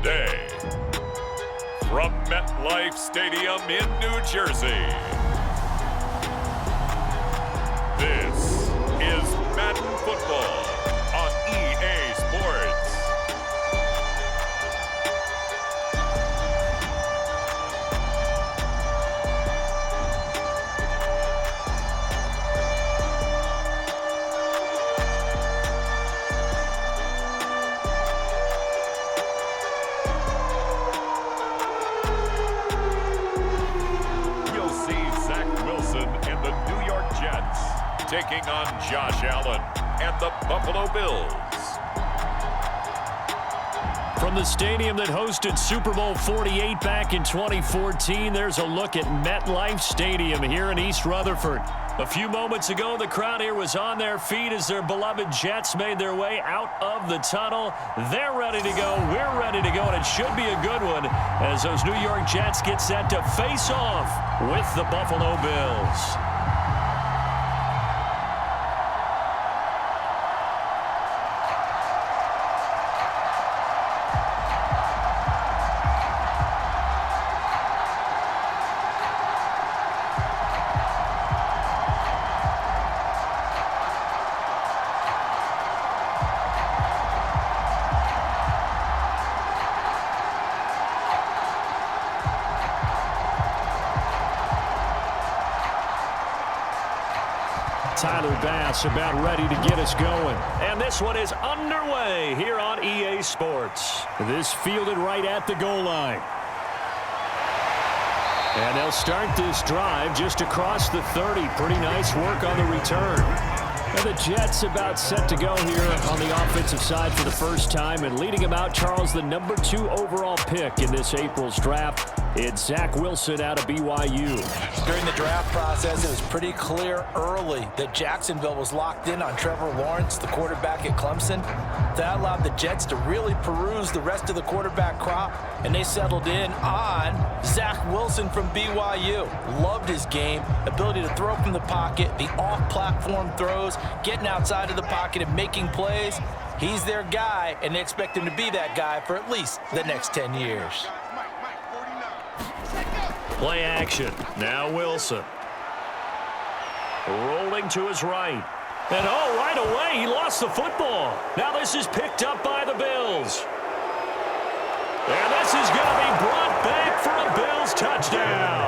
today. From MetLife Stadium in New Jersey, this is Madden Football on EA Sports. Taking on Josh Allen and the Buffalo Bills. From the stadium that hosted Super Bowl 48 back in 2014, there's a look at MetLife Stadium here in East Rutherford. A few moments ago, the crowd here was on their feet as their beloved Jets made their way out of the tunnel. They're ready to go. We're ready to go, and it should be a good one as those New York Jets get set to face off with the Buffalo Bills. Tyler Bass about ready to get us going. And this one is underway here on EA Sports. This fielded right at the goal line. And they'll start this drive just across the 30. Pretty nice work on the return. And the Jets about set to go here on the offensive side for the first time. And leading them out, Charles, the number 2 overall pick in this April's draft. It's Zach Wilson out of BYU. During the draft process, it was pretty clear early that Jacksonville was locked in on Trevor Lawrence, the quarterback at Clemson. That allowed the Jets to really peruse the rest of the quarterback crop, and they settled in on Zach Wilson from BYU. Loved his game, ability to throw from the pocket, the off-platform throws, getting outside of the pocket and making plays. He's their guy, and they expect him to be that guy for at least the next 10 years. Play action. Now Wilson. Rolling to his right. And right away, he lost the football. Now this is picked up by the Bills. And this is going to be brought back for a Bills touchdown.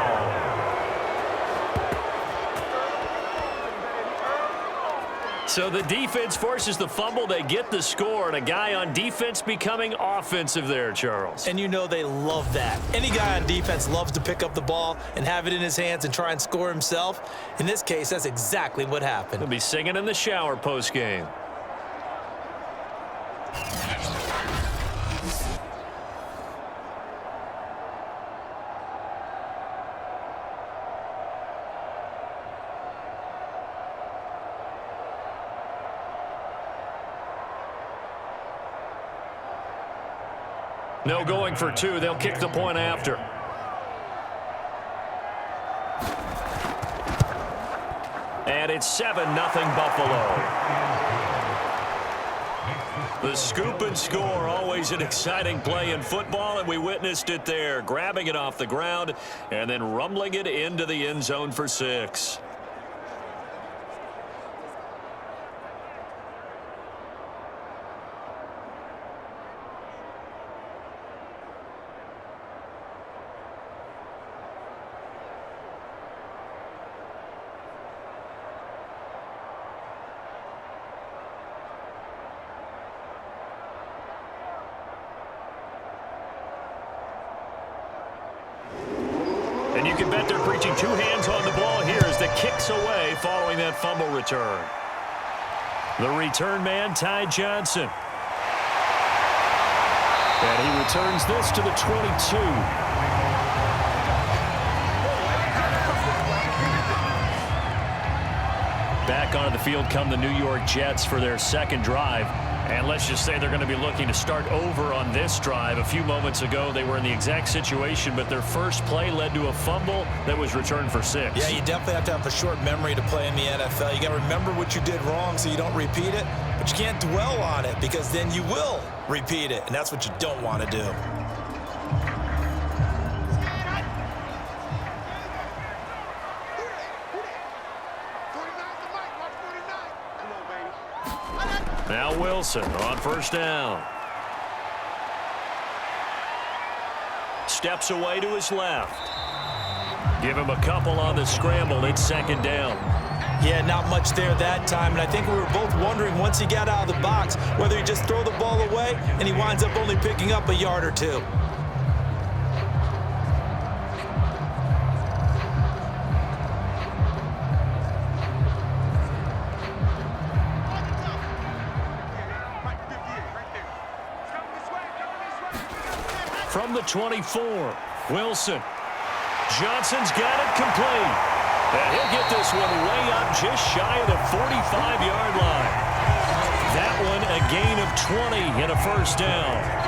So the defense forces the fumble. They get the score, and a guy on defense becoming offensive there, Charles. And you know they love that. Any guy on defense loves to pick up the ball and have it in his hands and try and score himself. In this case, that's exactly what happened. He'll be singing in the shower post-game. No going for 2. They'll kick the point after. And it's 7-0 Buffalo. The scoop and score, always an exciting play in football, and we witnessed it there. Grabbing it off the ground and then rumbling it into the end zone for 6. And you can bet they're preaching 2 hands on the ball here as the kick's away following that fumble return. The return man, Ty Johnson. And he returns this to the 22. Back onto the field come the New York Jets for their second drive. And let's just say they're going to be looking to start over on this drive. A few moments ago, they were in the exact situation, but their first play led to a fumble that was returned for 6. Yeah, you definitely have to have a short memory to play in the NFL. You got to remember what you did wrong so you don't repeat it, but you can't dwell on it because then you will repeat it, and that's what you don't want to do. Now Wilson on first down. Steps away to his left. Give him a couple on the scramble. It's second down. Yeah, not much there that time, and I think we were both wondering once he got out of the box whether he just throw the ball away and he winds up only picking up a yard or two. From the 24, Wilson. Johnson's got it complete. And he'll get this one way up just shy of the 45-yard line. That one a gain of 20 and a first down.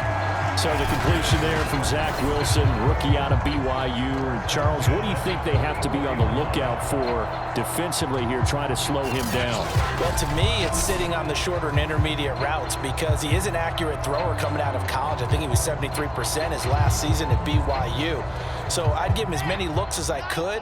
So the completion there from Zach Wilson, rookie out of BYU. Charles, what do you think they have to be on the lookout for defensively here, trying to slow him down? Well, to me, it's sitting on the shorter and intermediate routes because he is an accurate thrower coming out of college. I think he was 73% his last season at BYU. So I'd give him as many looks as I could,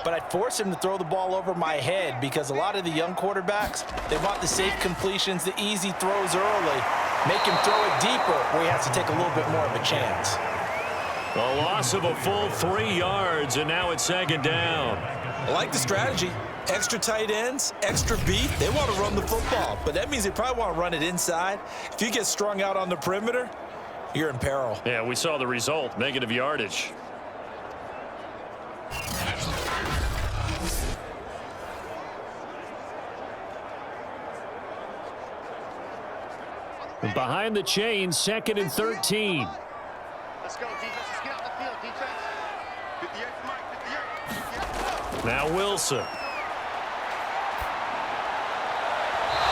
but I'd force him to throw the ball over my head because a lot of the young quarterbacks, they want the safe completions, the easy throws early. Make him throw it deeper where he has to take a little bit more of a chance. A loss of a full 3 yards, and now it's second down. I like the strategy. Extra tight ends, extra beat. They want to run the football, but that means they probably want to run it inside. If you get strung out on the perimeter, you're in peril. Yeah, we saw the result, negative yardage. Behind the chains, 2nd and 13. Let's go, defense. Let's get out the field, defense. 58, Mike, 58. Now Wilson.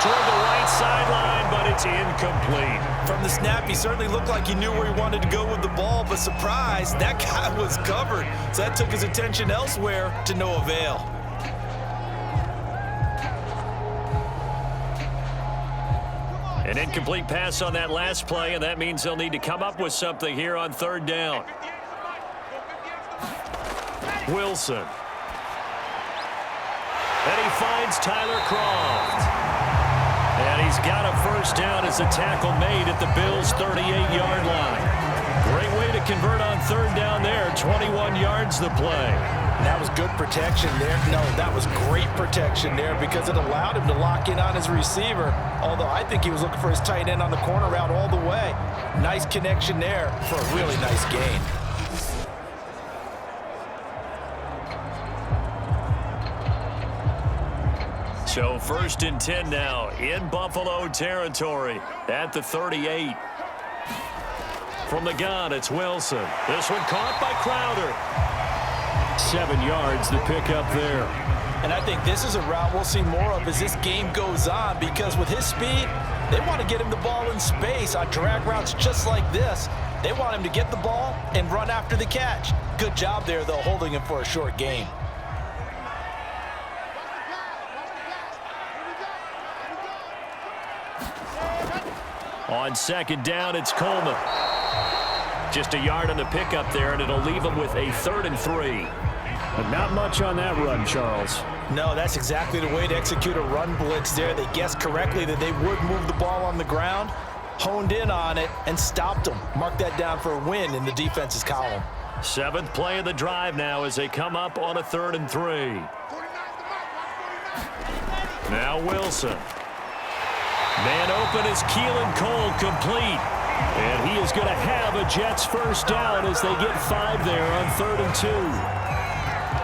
Toward the right sideline, but it's incomplete. From the snap, he certainly looked like he knew where he wanted to go with the ball, but surprise, that guy was covered. So that took his attention elsewhere to no avail. An incomplete pass on that last play, and that means they'll need to come up with something here on third down. Wilson. And he finds Tyler Croft. And he's got a first down as a tackle made at the Bills' 38-yard line. Great way to convert on third down there. 21 yards the play. That was good protection there. No, that was great protection there because it allowed him to lock in on his receiver. Although I think he was looking for his tight end on the corner route all the way. Nice connection there for a really nice gain. So 1st and 10 now in Buffalo territory at the 38. From the gun, it's Wilson. This one caught by Crowder. 7 yards, the pickup there. And I think this is a route we'll see more of as this game goes on because with his speed, they want to get him the ball in space on drag routes just like this. They want him to get the ball and run after the catch. Good job there, though, holding him for a short gain. On 2nd down, it's Coleman. Just a yard on the pickup there, and it'll leave him with a 3rd and 3. But not much on that run, Charles. No, that's exactly the way to execute a run blitz there. They guessed correctly that they would move the ball on the ground, honed in on it, and stopped them. Mark that down for a win in the defense's column. 7th play of the drive now as they come up on a 3rd and 3. Now Wilson. Man open is Keelan Cole, complete. And he is going to have a Jets first down as they get 5 there on 3rd and 2.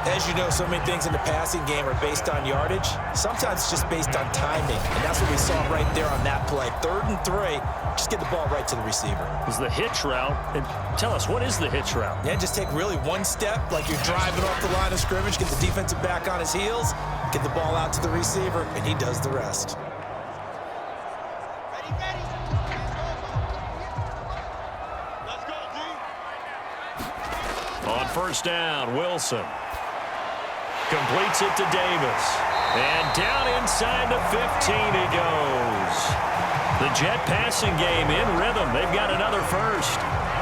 As you know, so many things in the passing game are based on yardage. Sometimes it's just based on timing, and that's what we saw right there on that play. 3rd and 3, just get the ball right to the receiver. Is the hitch route, and tell us, what is the hitch route? Yeah, just take really one step, like you're driving off the line of scrimmage, get the defensive back on his heels, get the ball out to the receiver, and he does the rest. On first down, Wilson completes it to Davis. And down inside the 15 he goes. The Jet passing game in rhythm. They've got another first.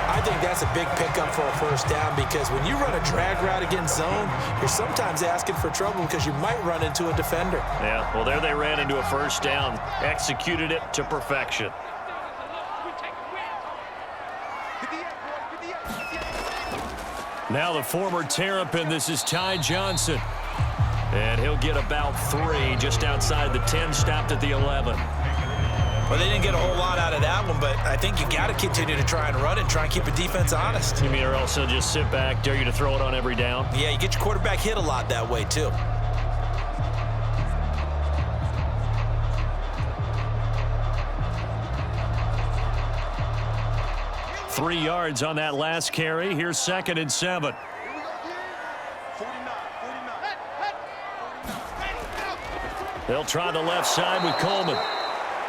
I I think that's a big pickup for a first down because when you run a drag route against zone, you're sometimes asking for trouble because you might run into a defender. Yeah, well, there they ran into a first down. Executed it to perfection. Now the former Terrapin, this is Ty Johnson. And he'll get about 3 just outside the 10, stopped at the 11. Well, they didn't get a whole lot out of that one, but I think you got to continue to try and run it, try and keep the defense honest. You mean or else they'll just sit back, dare you to throw it on every down? Yeah, you get your quarterback hit a lot that way, too. Three yards on that last carry. Here's 2nd and 7. They'll try the left side with Coleman.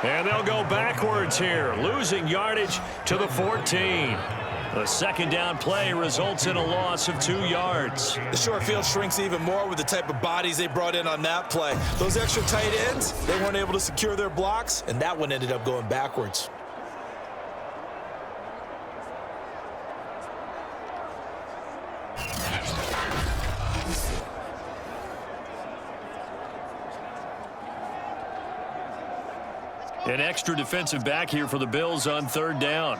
And they'll go backwards here, losing yardage to the 14. The second down play results in a loss of 2 yards. The short field shrinks even more with the type of bodies they brought in on that play. Those extra tight ends, they weren't able to secure their blocks, and that one ended up going backwards. An extra defensive back here for the Bills on 3rd down.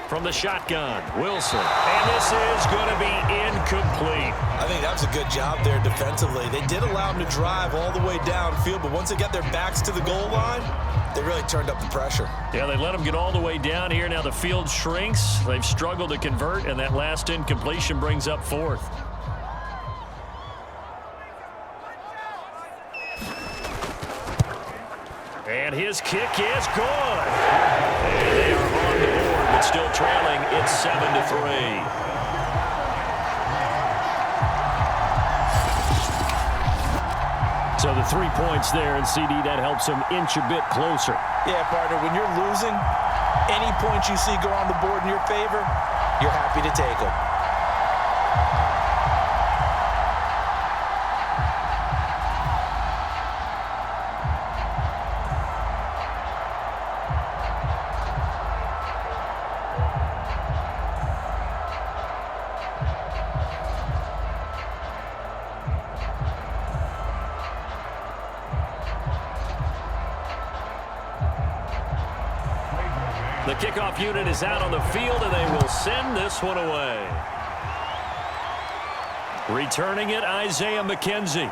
From the shotgun, Wilson. And this is going to be incomplete. I think that was a good job there defensively. They did allow them to drive all the way downfield, but once they got their backs to the goal line, they really turned up the pressure. Yeah, they let them get all the way down here. Now the field shrinks. They've struggled to convert, and that last incompletion brings up 4th. And his kick is good. And they are on the board, but still trailing. It's 7-3. So the 3 points there, and CD, that helps them inch a bit closer. Yeah, partner, when you're losing, any points you see go on the board in your favor, you're happy to take them. The kickoff unit is out on the field, and they will send this one away. Returning it, Isaiah McKenzie.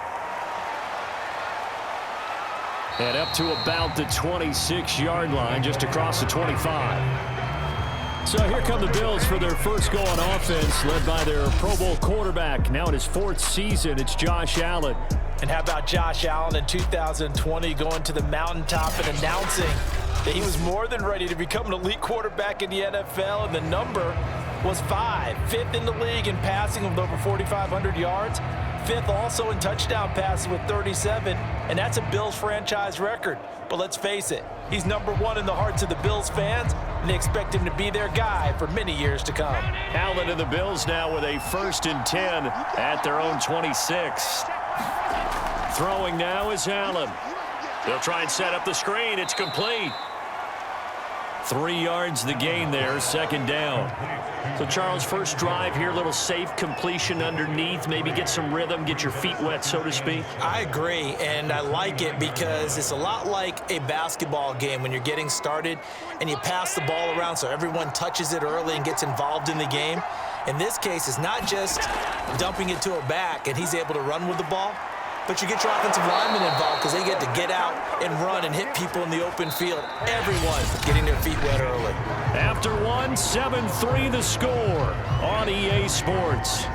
And up to about the 26-yard line, just across the 25. So here come the Bills for their first go on offense, led by their Pro Bowl quarterback. Now in his 4th season, it's Josh Allen. And how about Josh Allen in 2020 going to the mountaintop and announcing that he was more than ready to become an elite quarterback in the NFL, and the number was 5. 5th in the league in passing with over 4,500 yards. 5th also in touchdown passes with 37, and that's a Bills franchise record. But let's face it, he's number 1 in the hearts of the Bills fans, and they expect him to be their guy for many years to come. Allen and the Bills now with a 1st and 10 at their own 26. Throwing now is Allen. They'll try and set up the screen. It's complete. 3 yards the gain there, 2nd down. So, Charles, first drive here, little safe completion underneath, maybe get some rhythm, get your feet wet, so to speak. I agree, and I like it because it's a lot like a basketball game when you're getting started and you pass the ball around so everyone touches it early and gets involved in the game. In this case, it's not just dumping it to a back and he's able to run with the ball, but you get your offensive linemen involved because they get to get out and run and hit people in the open field. Everyone getting their feet wet early. After 1, 7-3 the score on EA Sports.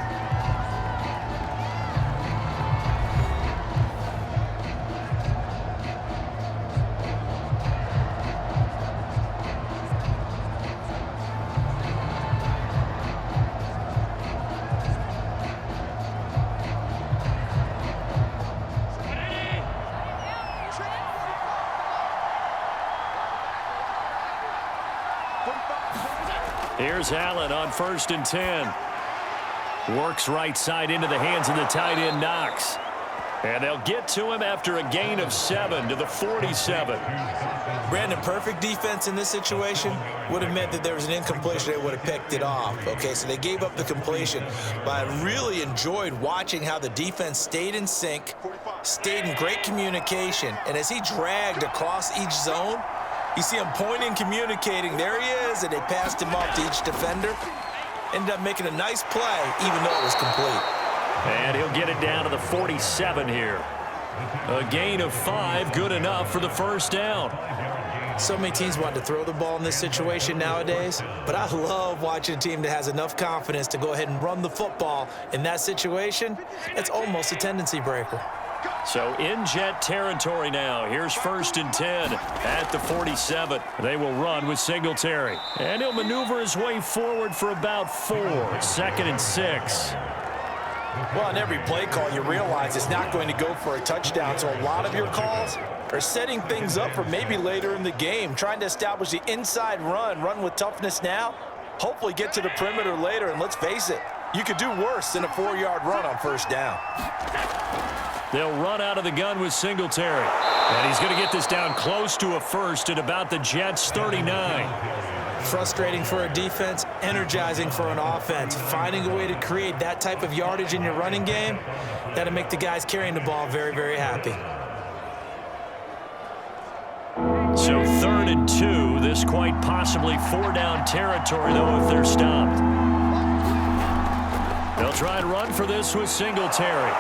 Here's Allen on 1st and 10. Works right side into the hands of the tight end, Knox. And they'll get to him after a gain of 7 to the 47. Brandon, perfect defense in this situation would have meant that there was an incompletion. They would have picked it off. Okay, so they gave up the completion. But I really enjoyed watching how the defense stayed in sync, stayed in great communication. And as he dragged across each zone, you see him pointing, communicating. There he is, and they passed him off to each defender. Ended up making a nice play, even though it was complete. And he'll get it down to the 47 here. A gain of 5, good enough for the first down. So many teams want to throw the ball in this situation nowadays, but I love watching a team that has enough confidence to go ahead and run the football in that situation. It's almost a tendency breaker. So in Jet territory now. Here's 1st and 10 at the 47. They will run with Singletary. And he'll maneuver his way forward for about 4. 2nd and 6. Well, in every play call, you realize it's not going to go for a touchdown, so a lot of your calls are setting things up for maybe later in the game, trying to establish the inside run with toughness now, hopefully get to the perimeter later, and let's face it, you could do worse than a 4-yard run on 1st down. They'll run out of the gun with Singletary. And he's going to get this down close to a first at about the Jets' 39. Frustrating for a defense, energizing for an offense. Finding a way to create that type of yardage in your running game, that'll make the guys carrying the ball very, very happy. So 3rd and 2, this quite possibly 4-down territory, though, if they're stopped. They'll try and run for this with Singletary.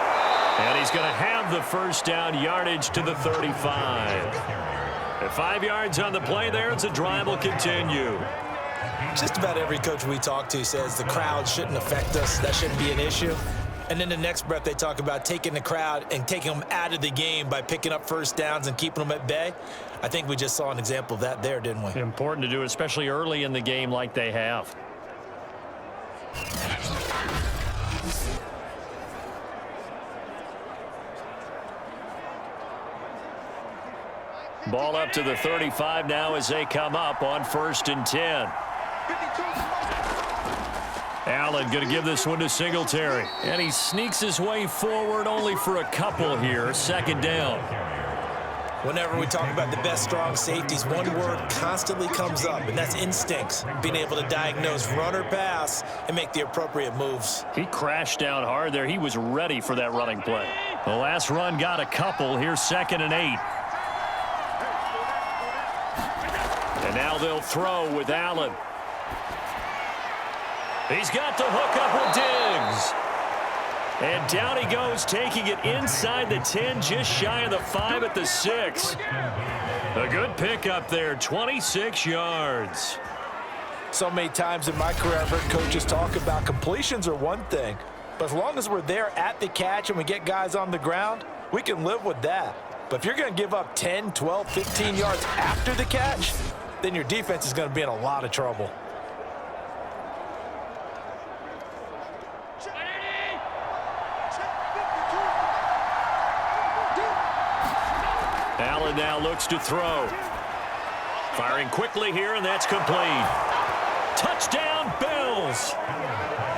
And he's going to have the first down yardage to the 35. At 5 yards on the play there, it's a drive will continue. Just about every coach we talk to says the crowd shouldn't affect us. That shouldn't be an issue. And then the next breath they talk about taking the crowd and taking them out of the game by picking up first downs and keeping them at bay. I think we just saw an example of that there, didn't we? Important to do, especially early in the game like they have. Ball up to the 35 now as they come up on 1st and 10. Allen going to give this one to Singletary. And he sneaks his way forward only for a couple here. 2nd down. Whenever we talk about the best strong safeties, one word constantly comes up, and that's instincts. Being able to diagnose run or pass and make the appropriate moves. He crashed down hard there. He was ready for that running play. The last run got a couple. Here's 2nd and 8. And now they'll throw with Allen. He's got the hookup with Diggs. And down he goes, taking it inside the 10, just shy of the 5 at the 6. A good pickup there, 26 yards. So many times in my career, I've heard coaches talk about completions are one thing, but as long as we're there at the catch and we get guys on the ground, we can live with that. But if you're going to give up 10, 12, 15 yards after the catch, then your defense is going to be in a lot of trouble. Allen now looks to throw. Firing quickly here, and that's complete. Touchdown, Bills!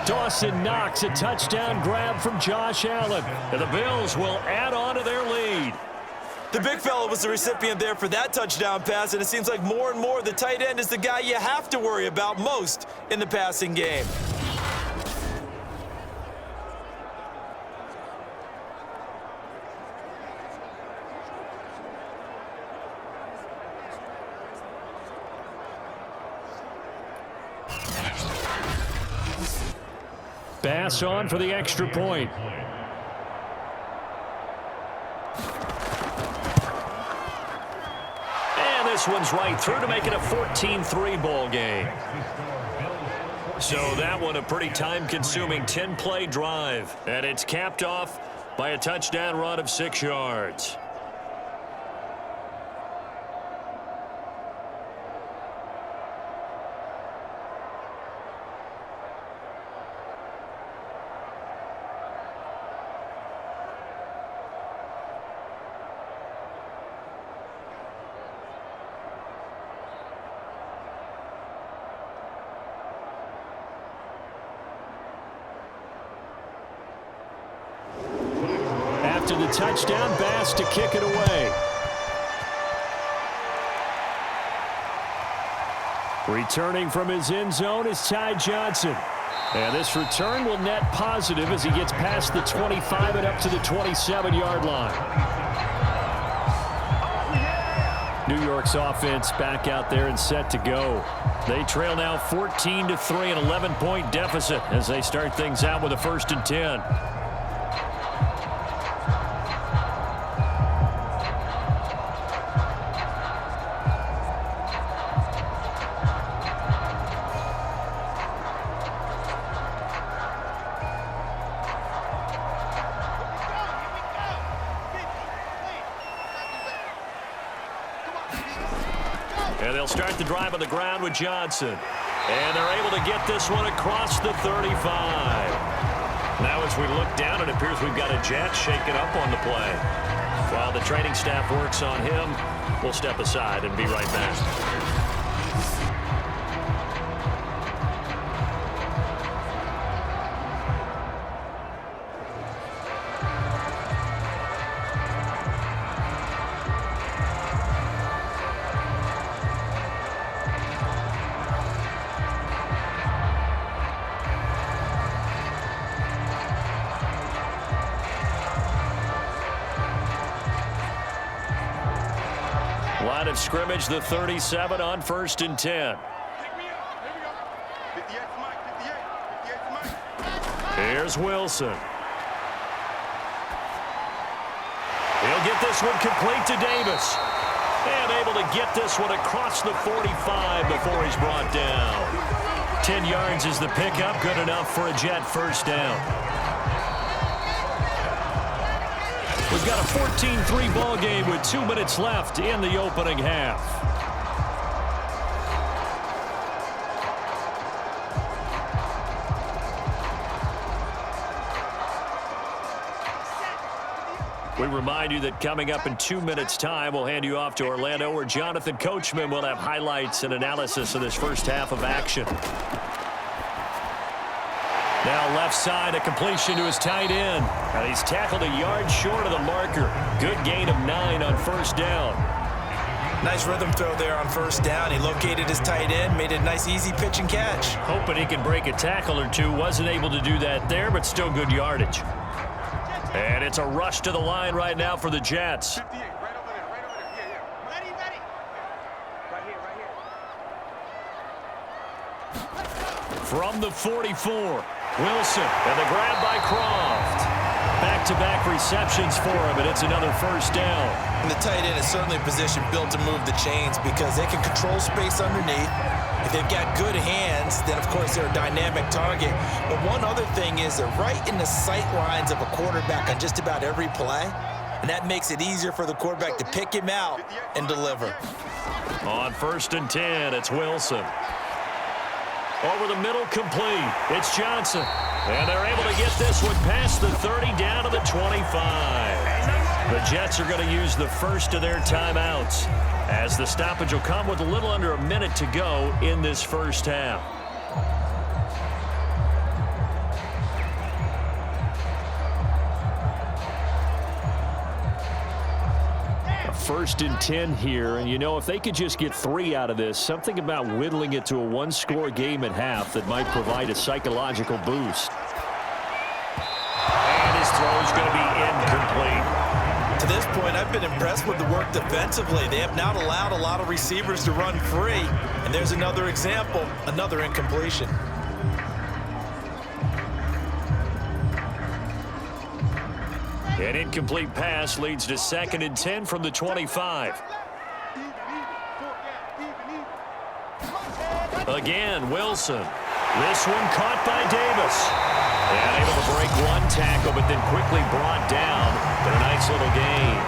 Dawson Knox, a touchdown grab from Josh Allen. And the Bills will add on to their lead. The big fella was the recipient there for that touchdown pass, and it seems like more and more the tight end is the guy you have to worry about most in the passing game. Bass on for the extra point. And this one's right through to make it a 14-3 ball game. So that one a pretty time-consuming 10-play drive. And it's capped off by a touchdown run of 6 yards. After the touchdown. Bass to kick it away. Returning from his end zone is Ty Johnson. And this return will net positive as he gets past the 25 and up to the 27-yard line. New York's offense back out there and set to go. They trail now 14-3, an 11-point deficit as they start things out with a 1st and 10. And they'll start the drive on the ground with Johnson. And they're able to get this one across the 35. Now as we look down, it appears we've got a Jet shaken up on the play. While the training staff works on him, we'll step aside and be right back. Line of scrimmage, the 37 on 1st and 10. Here's Wilson. He'll get this one complete to Davis. And able to get this one across the 45 before he's brought down. 10 yards is the pickup, good enough for a Jet 1st down. We've got a 14-3 ball game with 2 minutes left in the opening half. We remind you that coming up in 2 minutes' time, we'll hand you off to Orlando, where Jonathan Coachman will have highlights and analysis of this first half of action. Now left side, a completion to his tight end. And he's tackled a yard short of the marker. Good gain of 9 on 1st down. Nice rhythm throw there on 1st down. He located his tight end, made it a nice easy pitch and catch. Hoping he can break a tackle or two. Wasn't able to do that there, but still good yardage. And it's a rush to the line right now for the Jets. From the 44. Wilson, and the grab by Croft. Back-to-back receptions for him, and it's another 1st down. And the tight end is certainly a position built to move the chains because they can control space underneath. If they've got good hands, then, of course, they're a dynamic target. But one other thing is they're right in the sight lines of a quarterback on just about every play, and that makes it easier for the quarterback to pick him out and deliver. On 1st and 10, it's Wilson. Over the middle, complete. It's Johnson. And they're able to get this one past the 30 down to the 25. The Jets are going to use the first of their timeouts, as the stoppage will come with a little under a minute to go in this first half. First and 10 here, and you know, if they could just get 3 out of this, something about whittling it to a 1-score game at half that might provide a psychological boost. And his throw is going to be incomplete. To this point, I've been impressed with the work defensively. They have not allowed a lot of receivers to run free, and there's another example, another incompletion. An incomplete pass leads to 2nd and 10 from the 25. Again, Wilson. This one caught by Davis. And able to break one tackle, but then quickly brought down. But a nice little gain.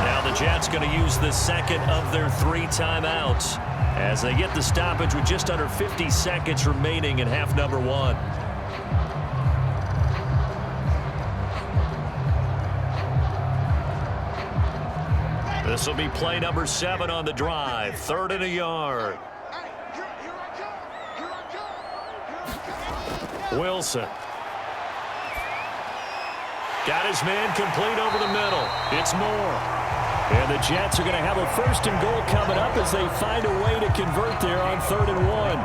Now the Jets going to use the 2nd of their 3 timeouts as they get the stoppage with just under 50 seconds remaining in half number 1. This will be play number 7 on the drive. 3rd and a yard. Wilson. Got his man complete over the middle. It's Moore. And the Jets are going to have a 1st and goal coming up as they find a way to convert there on 3rd and 1.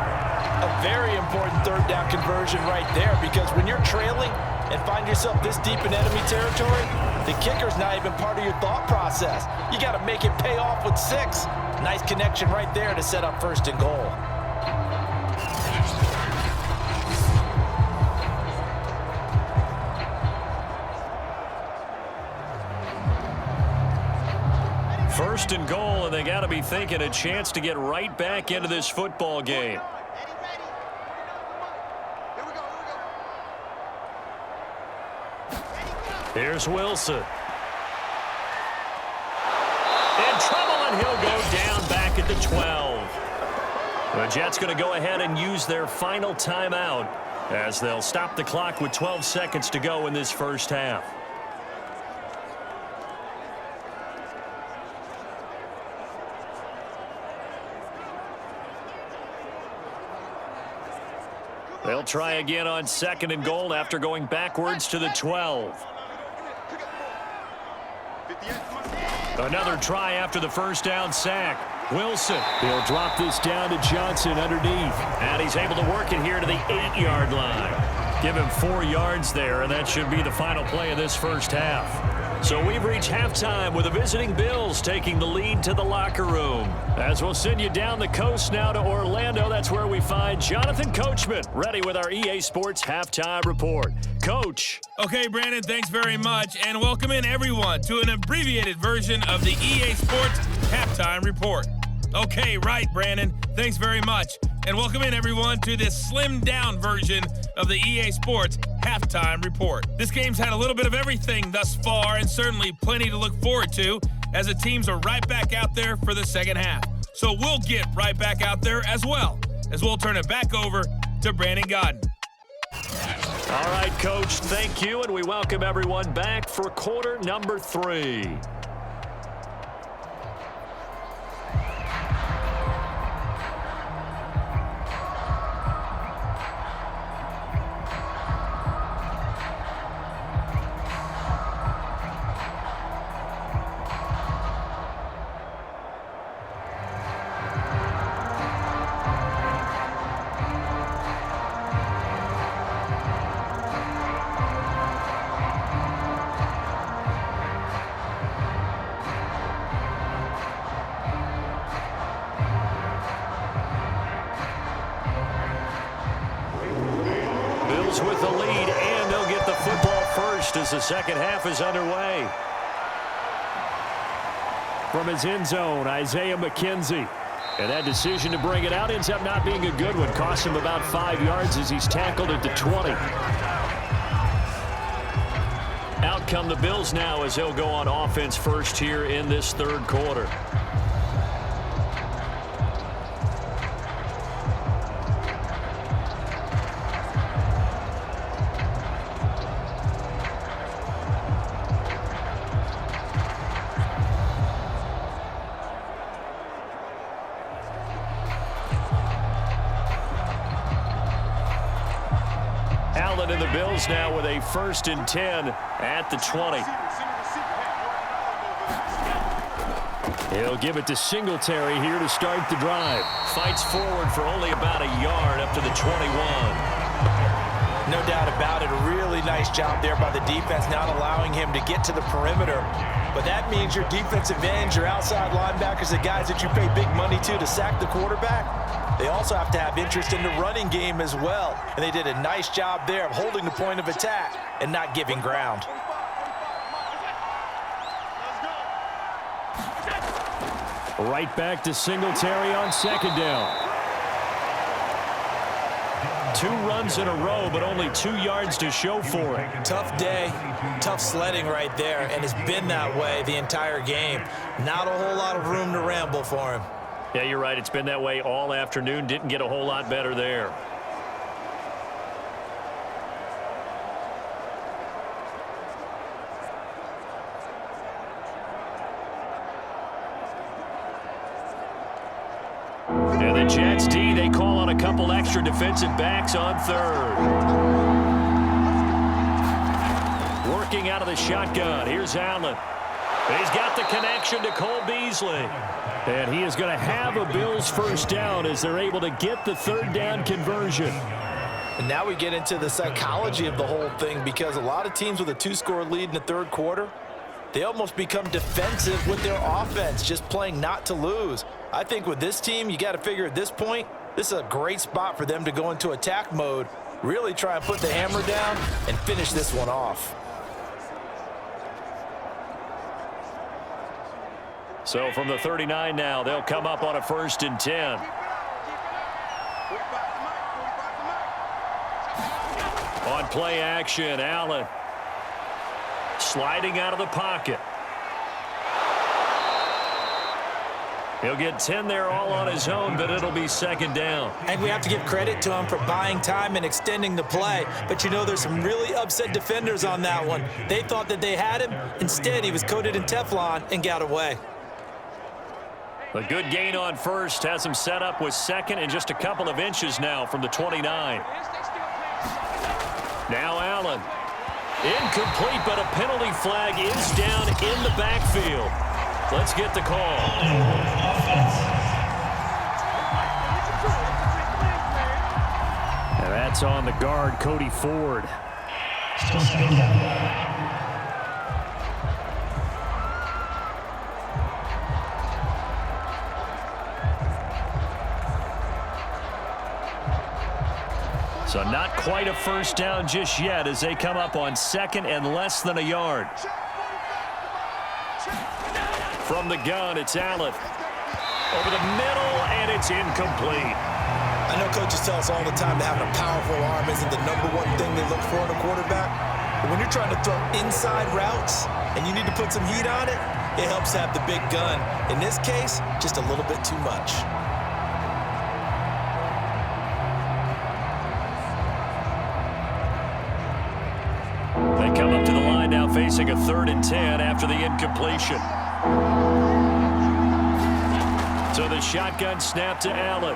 A very important 3rd down conversion right there, because when you're trailing and find yourself this deep in enemy territory, the kicker's not even part of your thought process. You got to make it pay off with 6. Nice connection right there to set up 1st and goal. First and goal, and they got to be thinking a chance to get right back into this football game. Here's Wilson. In trouble, and he'll go down back at the 12. The Jets going to go ahead and use their final timeout as they'll stop the clock with 12 seconds to go in this first half. They'll try again on 2nd and goal after going backwards to the 12. Another try after the 1st down sack. Wilson, he'll drop this down to Johnson underneath. And he's able to work it here to the 8-yard line. Give him 4 yards there, and that should be the final play of this first half. So we've reached halftime with the visiting Bills taking the lead to the locker room. As we'll send you down the coast now to Orlando, that's where we find Jonathan Coachman, ready with our EA Sports Halftime Report. Coach. Okay, Brandon, thanks very much, and welcome in everyone to an abbreviated version of the EA Sports Halftime Report. Okay, right, Brandon, thanks very much, and welcome in everyone to this slimmed-down version of the EA Sports Halftime Report. This game's had a little bit of everything thus far, and certainly plenty to look forward to, as the teams are right back out there for the second half. So we'll get right back out there as well, as we'll turn it back over to Brandon Godden. All right, Coach, thank you, and we welcome everyone back for quarter number 3. With the lead, and they'll get the football first as the second half is underway. From his end zone, Isaiah McKenzie. And that decision to bring it out ends up not being a good one. Costs him about 5 yards as he's tackled at the 20. Out come the Bills now as they'll go on offense first here in this 3rd quarter. And the Bills now with a 1st and 10 at the 20. He'll give it to Singletary here to start the drive. Fights forward for only about a yard up to the 21. No doubt about it. A really nice job there by the defense, not allowing him to get to the perimeter. But that means your defensive ends, your outside linebackers, the guys that you pay big money to sack the quarterback, they also have to have interest in the running game as well. And they did a nice job there of holding the point of attack and not giving ground. Right back to Singletary on 2nd down. 2 runs in a row, but only 2 yards to show for it. Tough day, tough sledding right there, and it's been that way the entire game. Not a whole lot of room to ramble for him. Yeah, you're right. It's been that way all afternoon. Didn't get a whole lot better there. And the Jets D, they call on a couple extra defensive backs on 3rd. looking out of the shotgun. Here's Allen. He's got the connection to Cole Beasley. And he is going to have a Bills first down as they're able to get the third down conversion. And now we get into the psychology of the whole thing, because a lot of teams with a 2-score lead in the third quarter, they almost become defensive with their offense, just playing not to lose. I think with this team, you got to figure at this point, this is a great spot for them to go into attack mode, really try and put the hammer down and finish this one off. So from the 39 now, they'll come up on a 1st and 10. On play action, Allen sliding out of the pocket. He'll get 10 there all on his own, but it'll be 2nd down. And we have to give credit to him for buying time and extending the play. But, you know, there's some really upset defenders on that one. They thought that they had him. Instead, he was coated in Teflon and got away. A good gain on 1st has him set up with 2nd and just a couple of inches now from the 29. Now Allen. Incomplete, but a penalty flag is down in the backfield. Let's get the call. And that's on the guard, Cody Ford. Still 2nd down. So not quite a first down just yet as they come up on 2nd and less than a yard. From the gun, it's Allen. Over the middle, and it's incomplete. I know coaches tell us all the time that having a powerful arm isn't the #1 thing they look for in a quarterback. But when you're trying to throw inside routes and you need to put some heat on it, it helps to have the big gun. In this case, just a little bit too much. Facing a 3rd and 10 after the incompletion. So the shotgun snap to Allen.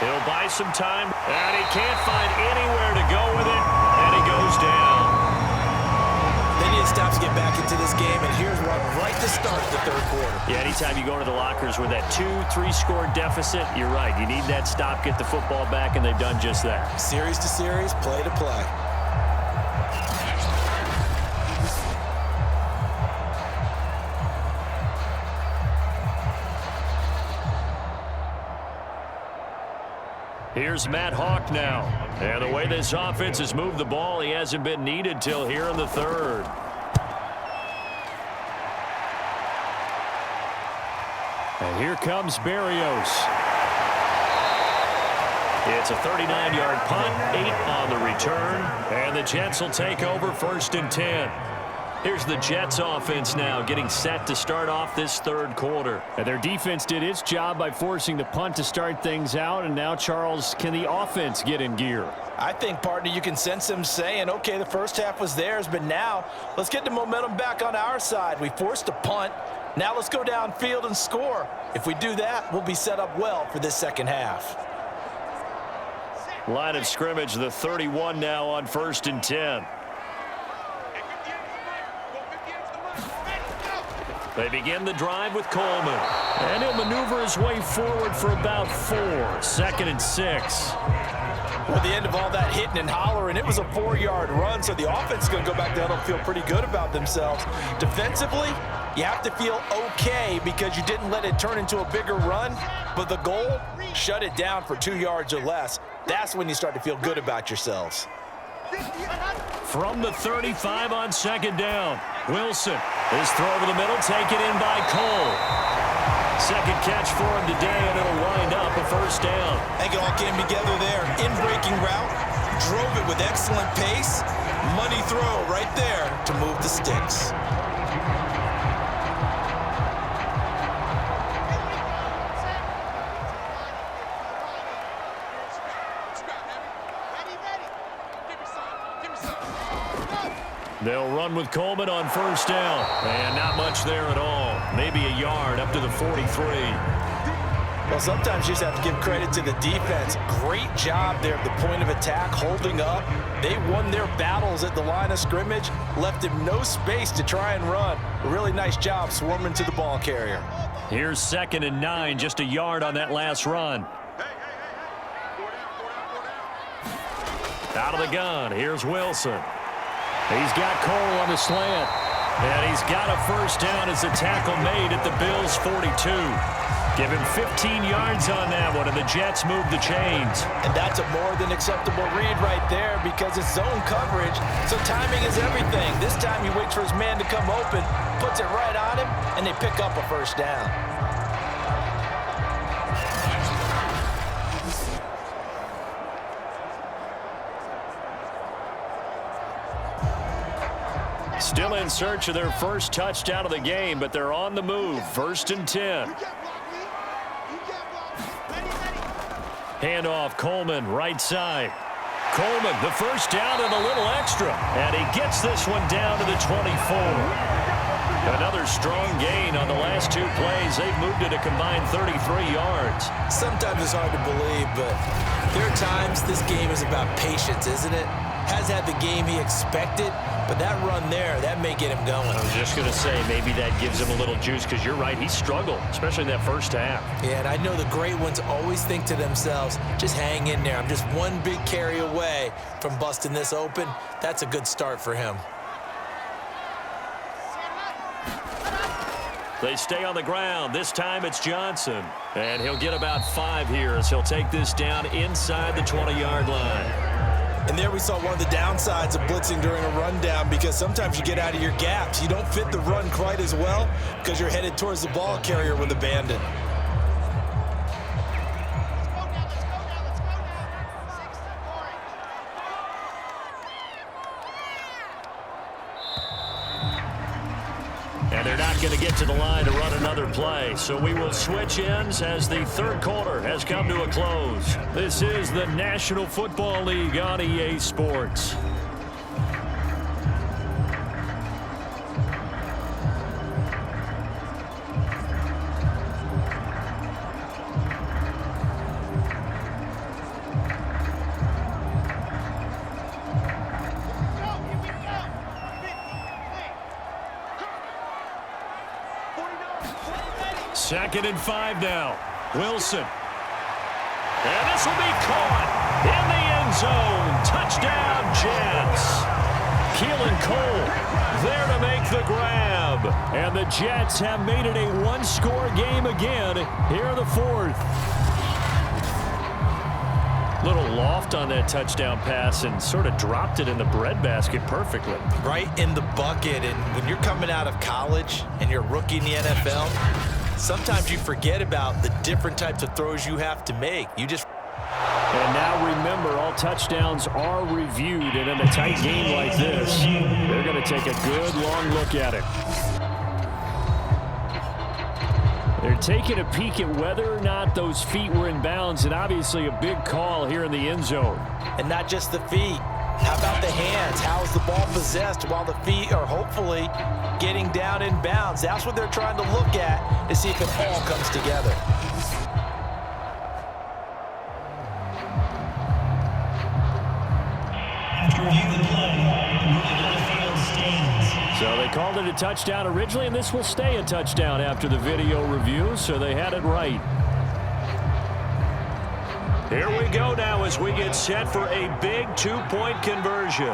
He'll buy some time, and he can't find anywhere to go with it, and he goes down. They need to stop to get back into this game, and here's one right to start the third quarter. Yeah, anytime you go to the lockers with that 2-3-score deficit, you're right. You need that stop, get the football back, and they've done just that. Series to series, play to play. Here's Matt Hawk now. And the way this offense has moved the ball, he hasn't been needed till here in the 3rd. And here comes Berrios. It's a 39-yard punt, 8 on the return. And the Jets will take over 1st and 10. Here's the Jets offense now getting set to start off this 3rd quarter. And their defense did its job by forcing the punt to start things out. And now, Charles, can the offense get in gear? I think, partner, you can sense them saying, okay, the first half was theirs, but now let's get the momentum back on our side. We forced a punt. Now let's go downfield and score. If we do that, we'll be set up well for this 2nd half. Line of scrimmage, the 31 now on 1st and 10. They begin the drive with Coleman. And he'll maneuver his way forward for about 4. 2nd and 6. At the end of all that hitting and hollering, it was a 4-yard run, so the offense is going to go back down and feel pretty good about themselves. Defensively, you have to feel okay because you didn't let it turn into a bigger run, but the goal, shut it down for 2 yards or less. That's when you start to feel good about yourselves. From the 35 on 2nd down, Wilson. His throw over the middle, taken in by Cole. 2nd catch for him today, and it'll wind up a 1st down. I think it all came together there. In-breaking route, drove it with excellent pace. Money throw right there to move the sticks. They'll run with Coleman on 1st down. And not much there at all. Maybe a yard up to the 43. Well, sometimes you just have to give credit to the defense. Great job there at the point of attack, holding up. They won their battles at the line of scrimmage, left him no space to try and run. A really nice job swarming to the ball carrier. Here's 2nd and 9, just a yard on that last run. Out of the gun, here's Wilson. He's got Cole on the slant. And he's got a first down as the tackle made at the Bills' 42. Give him 15 yards on that one, and the Jets move the chains. And that's a more than acceptable read right there because it's zone coverage, so timing is everything. This time he waits for his man to come open, puts it right on him, and they pick up a first down. Still in search of their first touchdown of the game, but they're on the move. 1st and 10. Handoff, Coleman, right side. Coleman, the first down and a little extra. And he gets this one down to the 24. Another strong gain on the last 2 plays. They've moved it a combined 33 yards. Sometimes it's hard to believe, but there are times this game is about patience, isn't it? Has had the game he expected, but that run there, that may get him going. I was just going to say, maybe that gives him a little juice, because you're right, he struggled, especially in that first half. Yeah, and I know the great ones always think to themselves, just hang in there. I'm just one big carry away from busting this open. That's a good start for him. They stay on the ground. This time it's Johnson. And he'll get about 5 here as he'll take this down inside the 20-yard line. And there we saw one of the downsides of blitzing during a rundown, because sometimes you get out of your gaps. You don't fit the run quite as well because you're headed towards the ball carrier with abandon. And they're not going to get to the line to run another play. So we will switch ends as the 3rd quarter has come to a close. This is the National Football League on EA Sports. Second and 5 now. Wilson. And this will be caught in the end zone. Touchdown, Jets. Keelan Cole there to make the grab. And the Jets have made it a one-score game again here in the 4th. Little loft on that touchdown pass and sort of dropped it in the breadbasket perfectly. Right in the bucket. And when you're coming out of college and you're a rookie in the NFL, sometimes you forget about the different types of throws you have to make. And now remember, all touchdowns are reviewed, and in a tight game like this, they're going to take a good long look at it. They're taking a peek at whether or not those feet were in bounds, and obviously a big call here in the end zone. And not just the feet. How about the hands? How is the ball possessed while the feet are hopefully getting down in bounds? That's what they're trying to look at to see if it all comes together. After reviewing the play, the movement of the field stands. So they called it a touchdown originally, and this will stay a touchdown after the video review, so they had it right. Here we go now as we get set for a big 2-point conversion.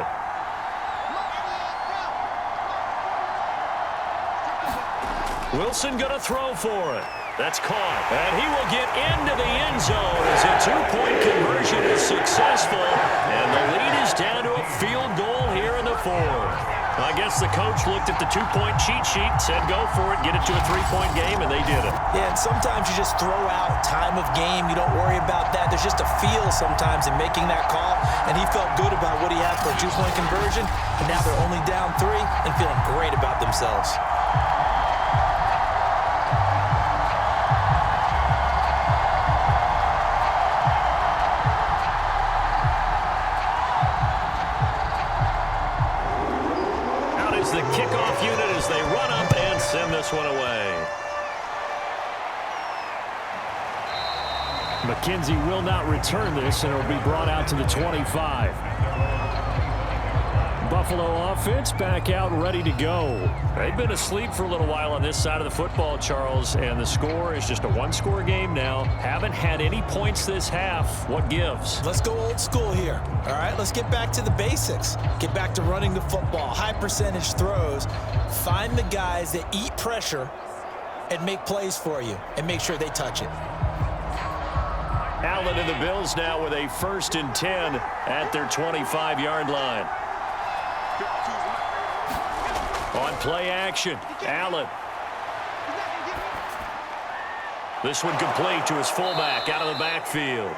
Wilson going to throw for it. That's caught. And he will get into the end zone as a 2-point conversion is successful. And the lead is down to a field goal here in the 4th. I guess the coach looked at the 2-point cheat sheet, said go for it, get it to a 3-point game, and they did it. Yeah, and sometimes you just throw out time of game. You don't worry about that. There's just a feel sometimes in making that call, and he felt good about what he had for a 2-point conversion, and now they're only down 3 and feeling great about themselves. The kickoff unit as they run up and send this one away. McKenzie will not return this, and it will be brought out to the 25. Buffalo offense back out ready to go. They've been asleep for a little while on this side of the football, Charles, and the score is just a one-score game now. Haven't had any points this half. What gives? Let's go old school here. All right, let's get back to the basics. Get back to running the football, high percentage throws. Find the guys that eat pressure and make plays for you and make sure they touch it. Allen and the Bills now with a 1st and 10 at their 25-yard line. On play action, Allen. This one complete to his fullback out of the backfield.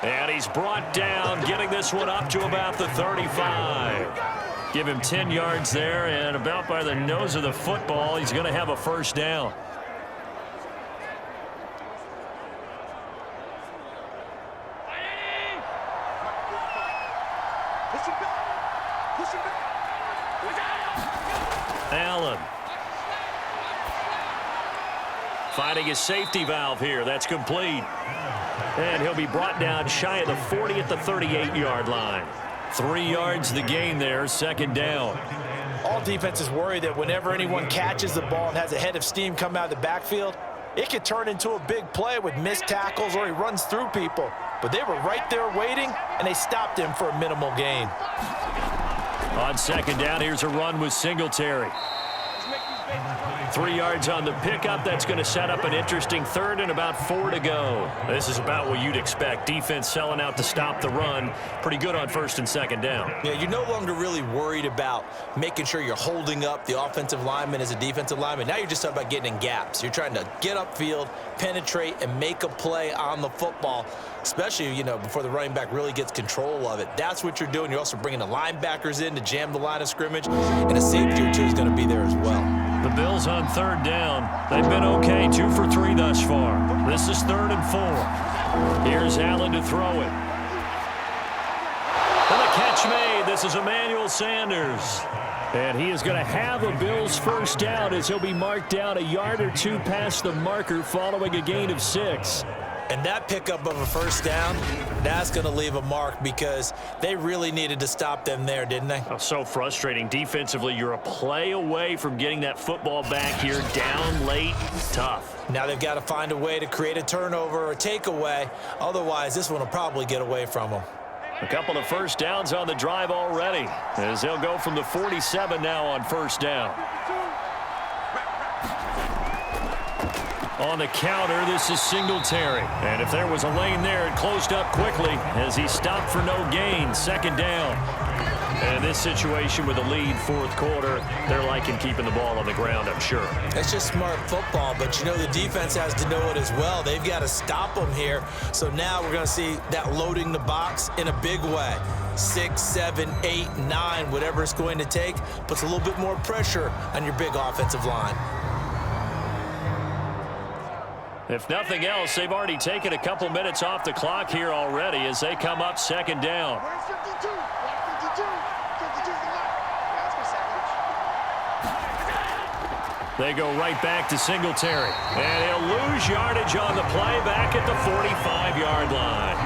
And he's brought down, getting this one up to about the 35. Give him 10 yards there, and about by the nose of the football, he's going to have a 1st down. Allen. Finding his safety valve here. That's complete. And he'll be brought down shy of the 40 at the 38-yard line. 3 yards the gain there, 2nd down. All defenses worry that whenever anyone catches the ball and has a head of steam come out of the backfield, it could turn into a big play with missed tackles or he runs through people. But they were right there waiting, and they stopped him for a minimal gain. On 2nd down, here's a run with Singletary. 3 yards on the pickup. That's going to set up an interesting 3rd and about 4 to go. This is about what you'd expect. Defense selling out to stop the run. Pretty good on 1st and 2nd down. Yeah, you're no longer really worried about making sure you're holding up the offensive lineman as a defensive lineman. Now you're just talking about getting in gaps. You're trying to get upfield, penetrate, and make a play on the football, especially, before the running back really gets control of it. That's what you're doing. You're also bringing the linebackers in to jam the line of scrimmage, and a safety or two is going to be there as well. The Bills on 3rd down. They've been okay, 2 for 3 thus far. This is 3rd and 4. Here's Allen to throw it. And the catch made. This is Emmanuel Sanders. And he is going to have a Bills 1st down as he'll be marked down a yard or 2 past the marker following a gain of 6. And that pickup of a 1st down, that's going to leave a mark because they really needed to stop them there, didn't they? Oh, so frustrating. Defensively, you're a play away from getting that football back here. Down late, tough. Now they've got to find a way to create a turnover or takeaway. Otherwise, this one will probably get away from them. A couple of 1st downs on the drive already, as they'll go from the 47 now on 1st down. On the counter, this is Singletary. And if there was a lane there, it closed up quickly as he stopped for no gain. 2nd down. And in this situation with a lead 4th quarter, they're liking keeping the ball on the ground, I'm sure. It's just smart football, but the defense has to know it as well. They've got to stop them here. So now we're going to see that loading the box in a big way. 6, 7, 8, 9, whatever it's going to take, puts a little bit more pressure on your big offensive line. If nothing else, they've already taken a couple minutes off the clock here already as they come up 2nd down. They go right back to Singletary. And he'll lose yardage on the play back at the 45-yard line.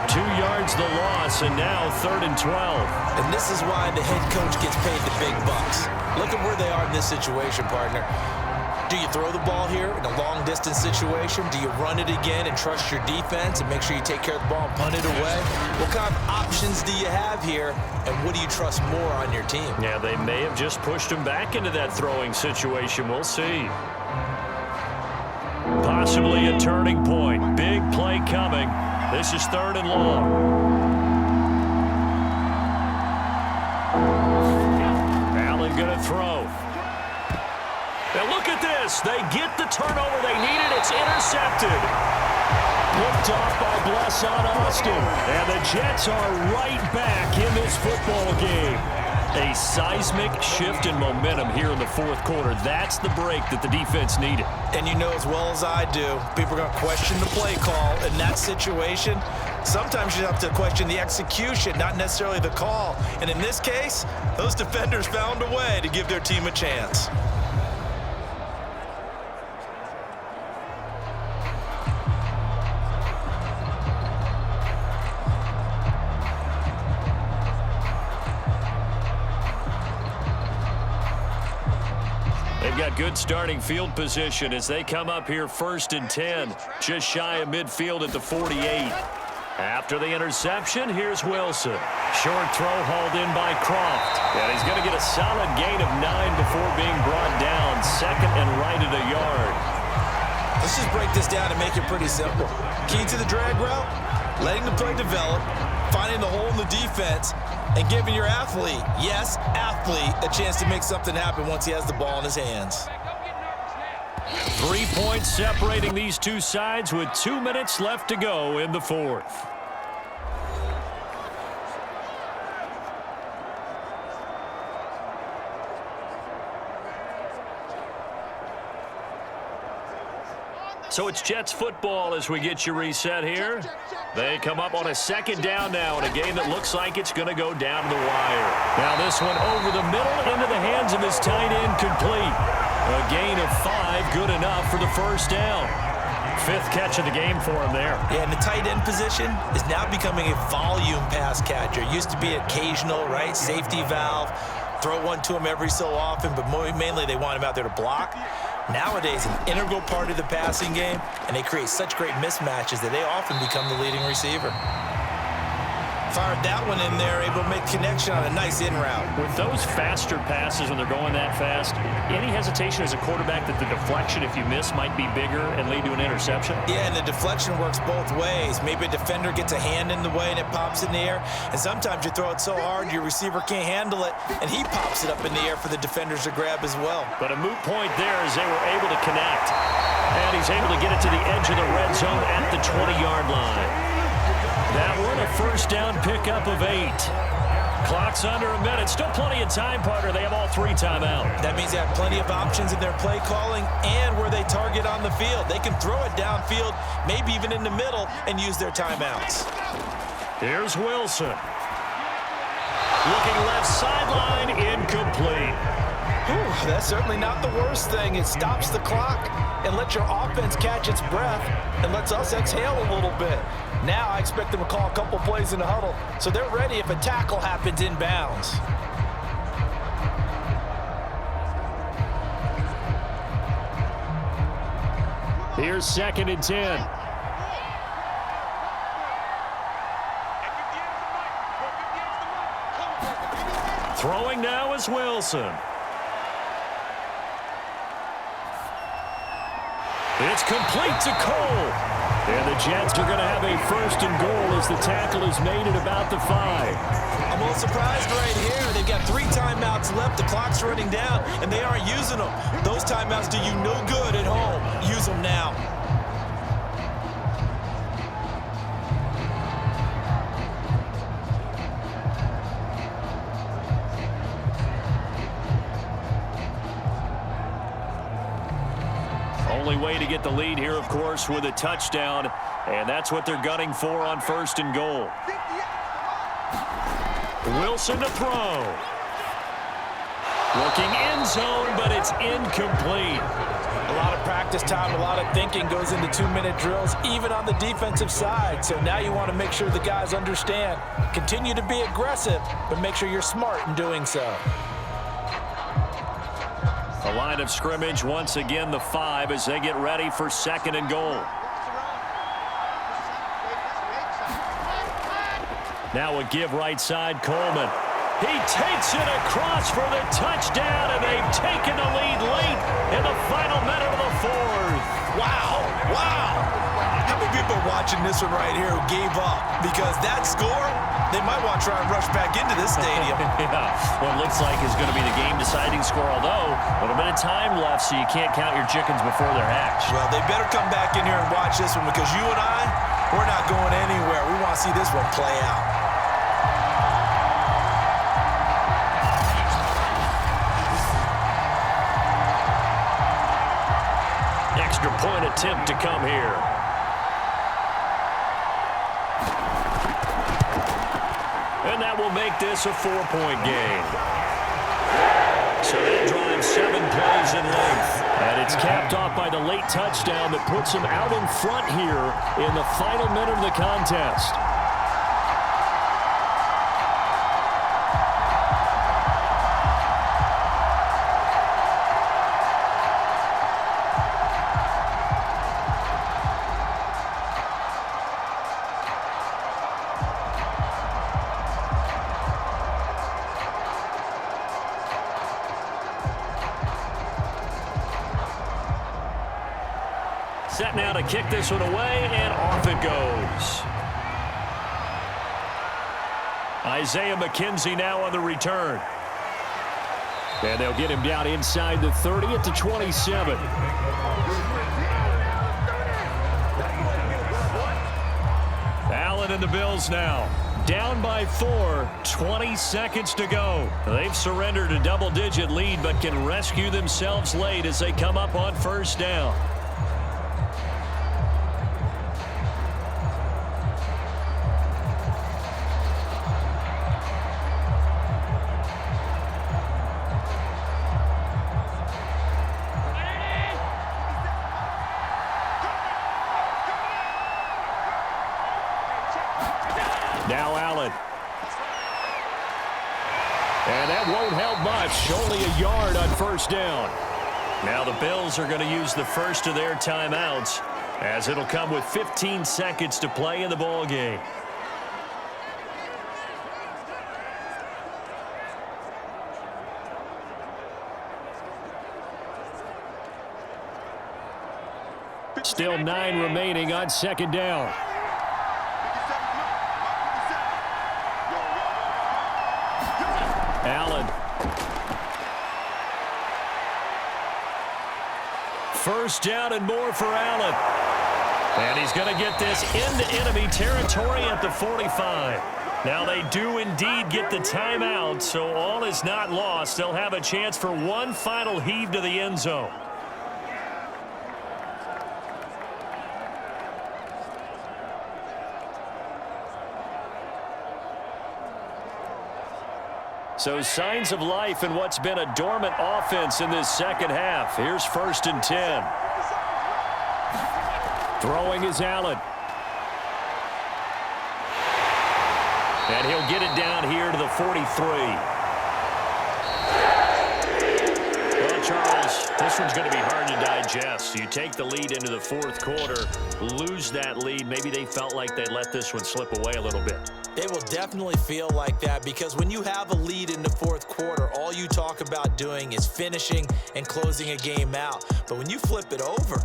2 yards the loss, and now 3rd and 12. And this is why the head coach gets paid the big bucks. Look at where they are in this situation, partner. Do you throw the ball here in a long-distance situation? Do you run it again and trust your defense and make sure you take care of the ball and punt it away? What kind of options do you have here, and what do you trust more on your team? Yeah, they may have just pushed him back into that throwing situation. We'll see. Possibly a turning point. Big play coming. This is 3rd and long. Allen going to throw. Now look at this. They get the turnover they needed. It's intercepted. Picked off by Blesson Austin. And the Jets are right back in this football game. A seismic shift in momentum here in the 4th quarter. That's the break that the defense needed. And you know as well as I do, people are going to question the play call in that situation. Sometimes you have to question the execution, not necessarily the call. And in this case, those defenders found a way to give their team a chance. good starting field position as they come up here 1st and 10, just shy of midfield at the 48. After the interception, here's Wilson. Short throw hauled in by Croft. And he's going to get a solid gain of 9 before being brought down. 2nd and right at a yard. Let's just break this down and make it pretty simple. Key to the drag route, letting the play develop, finding the hole in the defense, and giving your athlete, yes, athlete, a chance to make something happen once he has the ball in his hands. 3 points separating these two sides with 2 minutes left to go in the 4th. So it's Jets football as we get you reset here. They come up on a 2nd down now in a game that looks like it's going to go down to the wire. Now this one over the middle into the hands of his tight end, complete. A gain of 5, good enough for the 1st down. 5th catch of the game for him there. Yeah, and the tight end position is now becoming a volume pass catcher. It used to be occasional, right? Safety valve. Throw one to him every so often, but mainly they want him out there to block. Nowadays, an integral part of the passing game, and they create such great mismatches that they often become the leading receiver. Fired that one in there, able to make connection on a nice in route. With those faster passes when they're going that fast, any hesitation as a quarterback that the deflection, if you miss, might be bigger and lead to an interception? Yeah, and the deflection works both ways. Maybe a defender gets a hand in the way and it pops in the air, and sometimes you throw it so hard your receiver can't handle it, and he pops it up in the air for the defenders to grab as well. But a moot point there as they were able to connect. And he's able to get it to the edge of the red zone at the 20-yard line. That one, a 1st down pickup of 8. Clock's under a minute. Still plenty of time, partner. They have all 3 timeouts. That means they have plenty of options in their play calling and where they target on the field. They can throw it downfield, maybe even in the middle, and use their timeouts. Here's Wilson. Looking left sideline, incomplete. Whew, that's certainly not the worst thing. It stops the clock and lets your offense catch its breath and lets us exhale a little bit. Now I expect them to call a couple plays in the huddle, so they're ready if a tackle happens inbounds. Here's 2nd and 10. Throwing now is Wilson. It's complete to Cole. And the Jets are going to have a 1st and goal as the tackle is made at about the 5. I'm a little surprised right here. They've got 3 timeouts left. The clock's running down, and they aren't using them. Those timeouts do you no good at home. Use them now. Only way to get the lead here, of course, with a touchdown, and that's what they're gunning for on 1st and goal. Wilson to throw. Looking end zone, but it's incomplete. A lot of practice time, a lot of thinking goes into 2-minute drills, even on the defensive side. So now you want to make sure the guys understand. Continue to be aggressive, but make sure you're smart in doing so. The line of scrimmage, once again, the 5 as they get ready for 2nd and goal. Now a give right side, Coleman. He takes it across for the touchdown, and they've taken the lead late in the final minute of the 4th. Wow, wow. How many people are watching this one right here who gave up? Because that score, they might want to try and rush back into this stadium. Yeah, what looks like is going to be the game-deciding score, although a little bit of time left, so you can't count your chickens before they're hatched. Well, they better come back in here and watch this one, because you and I, we're not going anywhere. We want to see this one play out. Extra point attempt to come here. And that will make this a 4-point game. So that drives 7 plays in length. And it's capped off by the late touchdown that puts him out in front here in the final minute of the contest. Set now to kick this one away, and off it goes. Isaiah McKenzie now on the return. And they'll get him down inside the 30 at the 27. Allen and the Bills now. Down by 4, 20 seconds to go. They've surrendered a double-digit lead, but can rescue themselves late as they come up on first down. Now Allen. And that won't help much. Only a yard on first down. Now the Bills are going to use the first of their timeouts, as it'll come with 15 seconds to play in the ball game. Still 9 remaining on second down. Allen. First down and more for Allen. And he's going to get this into enemy territory at the 45. Now they do indeed get the timeout, so all is not lost. They'll have a chance for one final heave to the end zone. So signs of life in what's been a dormant offense in this second half. Here's 1st and 10. Throwing is Allen. And he'll get it down here to the 43. Well, Charles, this one's going to be hard to digest. You take the lead into the fourth quarter, lose that lead. Maybe they felt like they let this one slip away a little bit. They will definitely feel like that, because when you have a lead in the fourth quarter, all you talk about doing is finishing and closing a game out. But when you flip it over,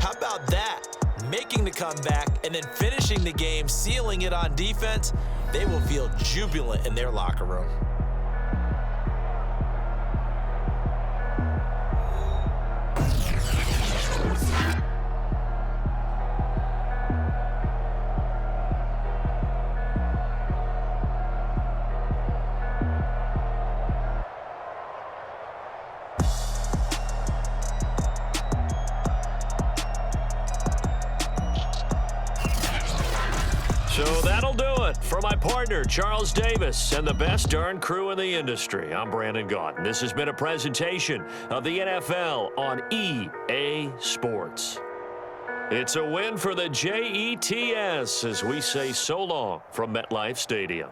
how about that? Making the comeback and then finishing the game, sealing it on defense, they will feel jubilant in their locker room. So that'll do it for my partner, Charles Davis, and the best darn crew in the industry. I'm Brandon Gaudin. This has been a presentation of the NFL on EA Sports. It's a win for the Jets as we say so long from MetLife Stadium.